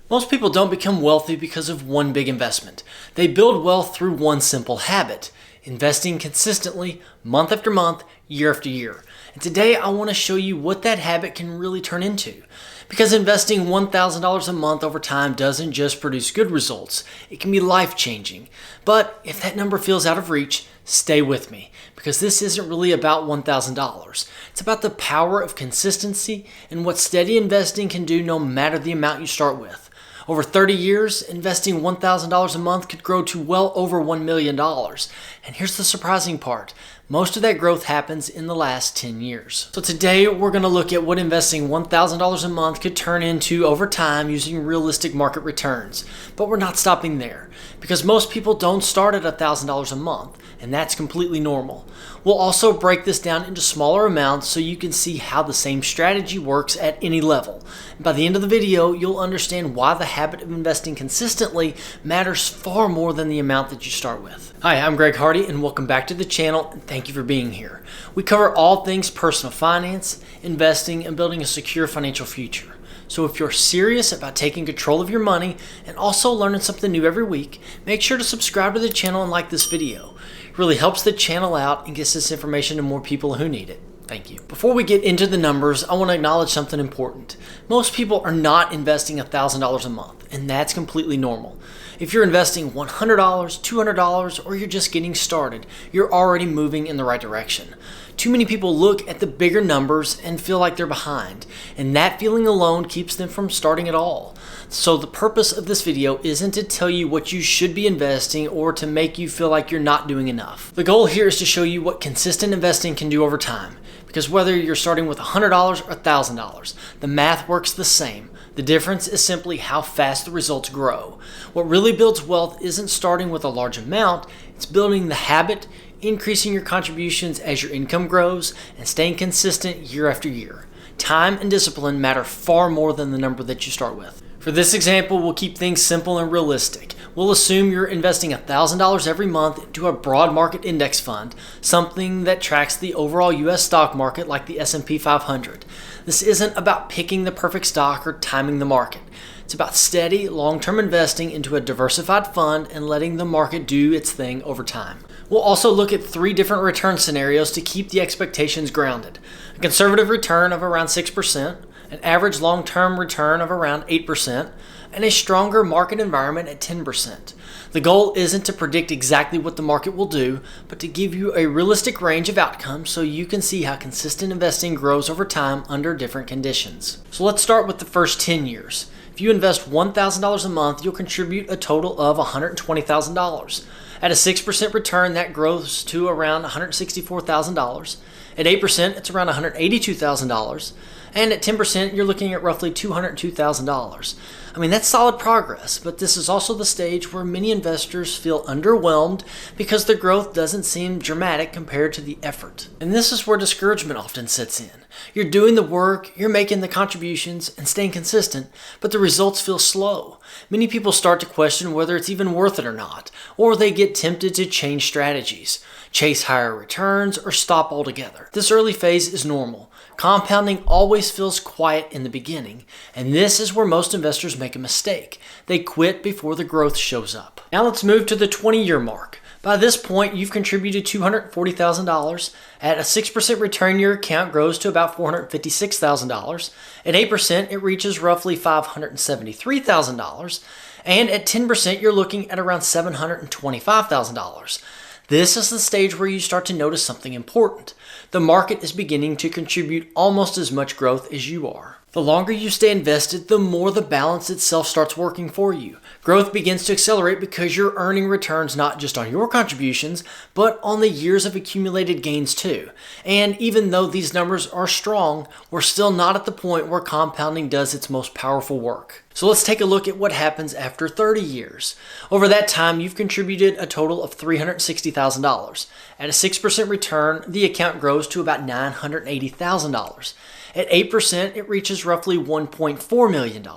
Most people don't become wealthy because of one big investment. They build wealth through one simple habit: investing consistently, month after month, year after year. And today I want to show you what that habit can really turn into. Because investing $1,000 a month over time doesn't just produce good results, it can be life-changing. But if that number feels out of reach, stay with me, because this isn't really about $1,000. It's about the power of consistency and what steady investing can do no matter the amount you start with. Over 30 years, investing $1,000 a month could grow to well over $1 million. And here's the surprising part: most of that growth happens in the last 10 years. So today we're going to look at what investing $1,000 a month could turn into over time using realistic market returns. But we're not stopping there, because most people don't start at $1,000 a month, and that's completely normal. We'll also break this down into smaller amounts so you can see how the same strategy works at any level. And by the end of the video, you'll understand why the habit of investing consistently matters far more than the amount that you start with. Hi, I'm Greg Hardy, and welcome back to the channel, and thank you for being here. We cover all things personal finance, investing, and building a secure financial future. So if you're serious about taking control of your money and also learning something new every week, make sure to subscribe to the channel and like this video. It really helps the channel out and gets this information to more people who need it. Thank you. Before we get into the numbers, I want to acknowledge something important. Most people are not investing $1,000 a month, and that's completely normal. If you're investing $100, $200, or you're just getting started, you're already moving in the right direction. Too many people look at the bigger numbers and feel like they're behind, and that feeling alone keeps them from starting at all. So the purpose of this video isn't to tell you what you should be investing or to make you feel like you're not doing enough. The goal here is to show you what consistent investing can do over time. Because whether you're starting with $100 or $1,000, the math works the same. The difference is simply how fast the results grow. What really builds wealth isn't starting with a large amount, it's building the habit, increasing your contributions as your income grows, and staying consistent year after year. Time and discipline matter far more than the number that you start with. For this example, we'll keep things simple and realistic. We'll assume you're investing $1,000 every month into a broad market index fund, something that tracks the overall US stock market like the S&P 500. This isn't about picking the perfect stock or timing the market. It's about steady, long-term investing into a diversified fund and letting the market do its thing over time. We'll also look at 3 different return scenarios to keep the expectations grounded. A conservative return of around 6%, an average long-term return of around 8%, and a stronger market environment at 10%. The goal isn't to predict exactly what the market will do, but to give you a realistic range of outcomes so you can see how consistent investing grows over time under different conditions. So let's start with the first 10 years. If you invest $1,000 a month, you'll contribute a total of $120,000. At a 6% return, that grows to around $164,000. At 8%, it's around $182,000. And at 10%, you're looking at roughly $202,000. I mean, that's solid progress, but this is also the stage where many investors feel underwhelmed because the growth doesn't seem dramatic compared to the effort. And this is where discouragement often sets in. You're doing the work, you're making the contributions, and staying consistent, but the results feel slow. Many people start to question whether it's even worth it or not, or they get tempted to change strategies, chase higher returns, or stop altogether. This early phase is normal. Compounding always feels quiet in the beginning, and this is where most investors make a mistake. They quit before the growth shows up. Now let's move to the 20-year mark. By this point, you've contributed $240,000. At a 6% return, your account grows to about $456,000. At 8%, it reaches roughly $573,000. And at 10%, you're looking at around $725,000. This is the stage where you start to notice something important. The market is beginning to contribute almost as much growth as you are. The longer you stay invested, the more the balance itself starts working for you. Growth begins to accelerate because you're earning returns not just on your contributions, but on the years of accumulated gains too. And even though these numbers are strong, we're still not at the point where compounding does its most powerful work. So let's take a look at what happens after 30 years. Over that time, you've contributed a total of $360,000. At a 6% return, the account grows to about $980,000. At 8%, it reaches roughly $1.4 million.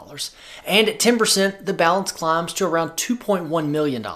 And at 10%, the balance climbs to around $2.1 million.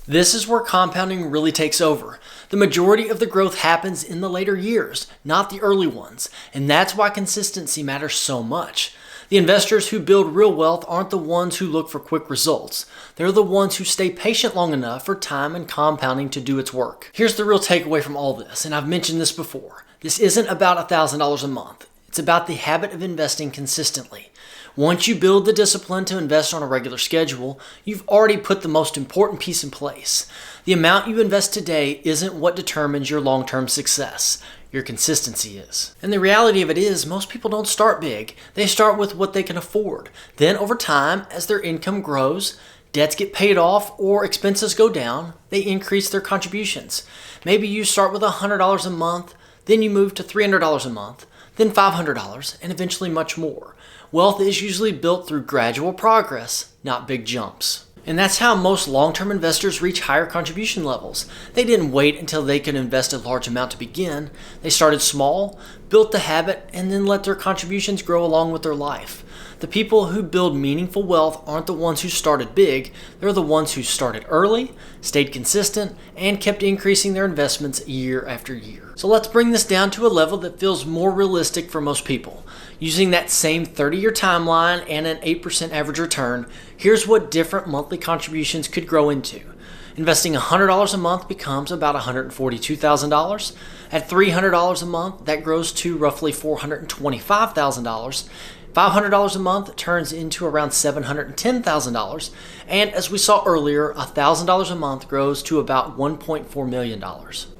This is where compounding really takes over. The majority of the growth happens in the later years, not the early ones. And that's why consistency matters so much. The investors who build real wealth aren't the ones who look for quick results. They're the ones who stay patient long enough for time and compounding to do its work. Here's the real takeaway from all this, and I've mentioned this before. This isn't about $1,000 a month. It's about the habit of investing consistently. Once you build the discipline to invest on a regular schedule, you've already put the most important piece in place. The amount you invest today isn't what determines your long-term success. Your consistency is. And the reality of it is, most people don't start big. They start with what they can afford. Then over time, as their income grows, debts get paid off or expenses go down, they increase their contributions. Maybe you start with $100 a month, then you move to $300 a month, then $500, and eventually much more. Wealth is usually built through gradual progress, not big jumps. And that's how most long-term investors reach higher contribution levels. They didn't wait until they could invest a large amount to begin. They started small, built the habit, and then let their contributions grow along with their life. The people who build meaningful wealth aren't the ones who started big. They're the ones who started early, stayed consistent, and kept increasing their investments year after year. So let's bring this down to a level that feels more realistic for most people. Using that same 30-year timeline and an 8% average return, here's what different monthly contributions could grow into. Investing $100 a month becomes about $142,000. At $300 a month, that grows to roughly $425,000. $500 a month turns into around $710,000. And as we saw earlier, $1,000 a month grows to about $1.4 million.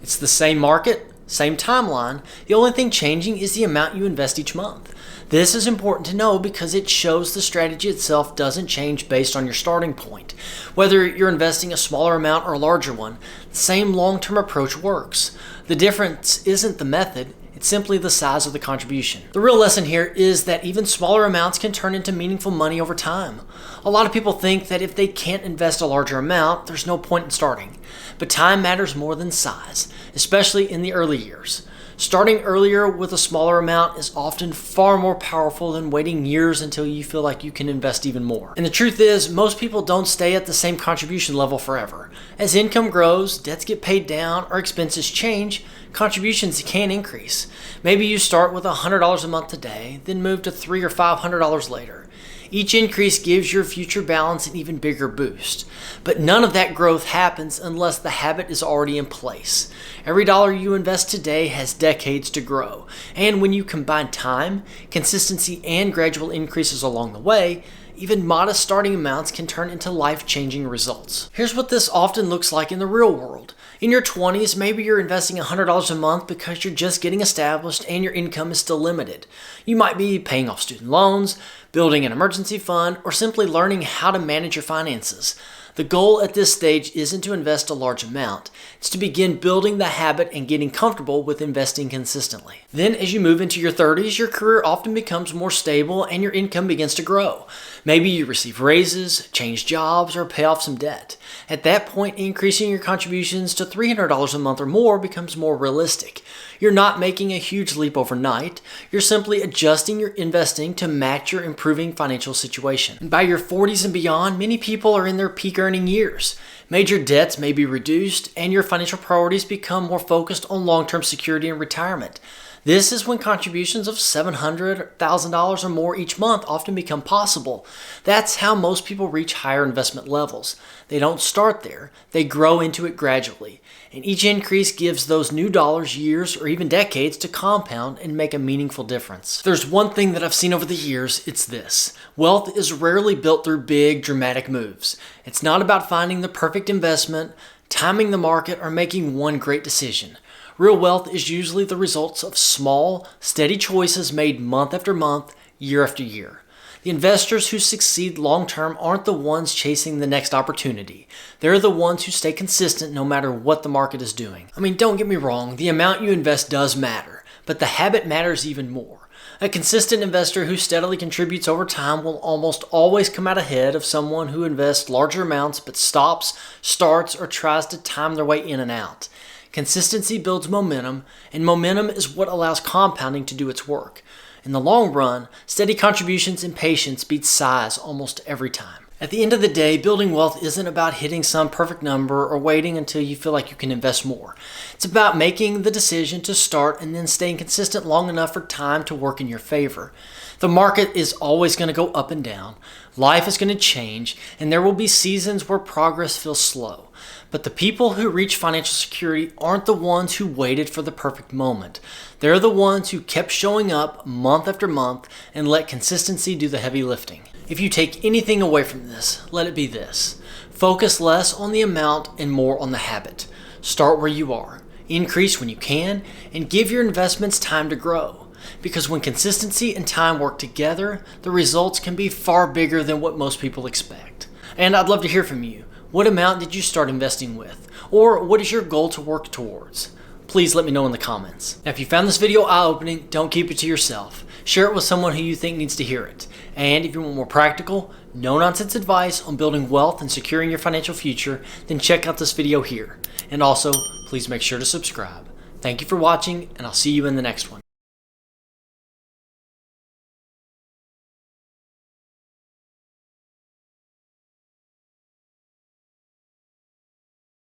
It's the same market, same timeline. The only thing changing is the amount you invest each month. This is important to know because it shows the strategy itself doesn't change based on your starting point. Whether you're investing a smaller amount or a larger one, the same long-term approach works. The difference isn't the method, it's simply the size of the contribution. The real lesson here is that even smaller amounts can turn into meaningful money over time. A lot of people think that if they can't invest a larger amount, there's no point in starting. But time matters more than size, especially in the early years. Starting earlier with a smaller amount is often far more powerful than waiting years until you feel like you can invest even more. And the truth is, most people don't stay at the same contribution level forever. As income grows, debts get paid down, or expenses change, contributions can increase. Maybe you start with $100 a month today, then move to $300 or $500 later. Each increase gives your future balance an even bigger boost. But none of that growth happens unless the habit is already in place. Every dollar you invest today has decades to grow. And when you combine time, consistency, and gradual increases along the way, even modest starting amounts can turn into life-changing results. Here's what this often looks like in the real world. In your 20s, maybe you're investing $100 a month because you're just getting established and your income is still limited. You might be paying off student loans, building an emergency fund, or simply learning how to manage your finances. The goal at this stage isn't to invest a large amount. It's to begin building the habit and getting comfortable with investing consistently. Then as you move into your 30s, your career often becomes more stable and your income begins to grow. Maybe you receive raises, change jobs, or pay off some debt. At that point, increasing your contributions to $300 a month or more becomes more realistic. You're not making a huge leap overnight. You're simply adjusting your investing to match your improving financial situation. And by your 40s and beyond, many people are in their peak earning years. Major debts may be reduced, and your financial priorities become more focused on long-term security and retirement. This is when contributions of $700,000 or more each month often become possible. That's how most people reach higher investment levels. They don't start there, they grow into it gradually. And each increase gives those new dollars years or even decades to compound and make a meaningful difference. If there's one thing that I've seen over the years, it's this. Wealth is rarely built through big, dramatic moves. It's not about finding the perfect investment, timing the market, or making one great decision. Real wealth is usually the results of small, steady choices made month after month, year after year. The investors who succeed long-term aren't the ones chasing the next opportunity. They're the ones who stay consistent no matter what the market is doing. I mean, don't get me wrong, the amount you invest does matter, but the habit matters even more. A consistent investor who steadily contributes over time will almost always come out ahead of someone who invests larger amounts but stops, starts, or tries to time their way in and out. Consistency builds momentum, and momentum is what allows compounding to do its work. In the long run, steady contributions and patience beat size almost every time. At the end of the day, building wealth isn't about hitting some perfect number or waiting until you feel like you can invest more. It's about making the decision to start and then staying consistent long enough for time to work in your favor. The market is always going to go up and down. Life is going to change, and there will be seasons where progress feels slow. But the people who reach financial security aren't the ones who waited for the perfect moment. They're the ones who kept showing up month after month and let consistency do the heavy lifting. If you take anything away from this, let it be this. Focus less on the amount and more on the habit. Start where you are, increase when you can, and give your investments time to grow. Because when consistency and time work together, the results can be far bigger than what most people expect. And I'd love to hear from you. What amount did you start investing with? Or what is your goal to work towards? Please let me know in the comments. Now, if you found this video eye-opening, don't keep it to yourself. Share it with someone who you think needs to hear it. And if you want more practical, no-nonsense advice on building wealth and securing your financial future, then check out this video here. And also, please make sure to subscribe. Thank you for watching, and I'll see you in the next one.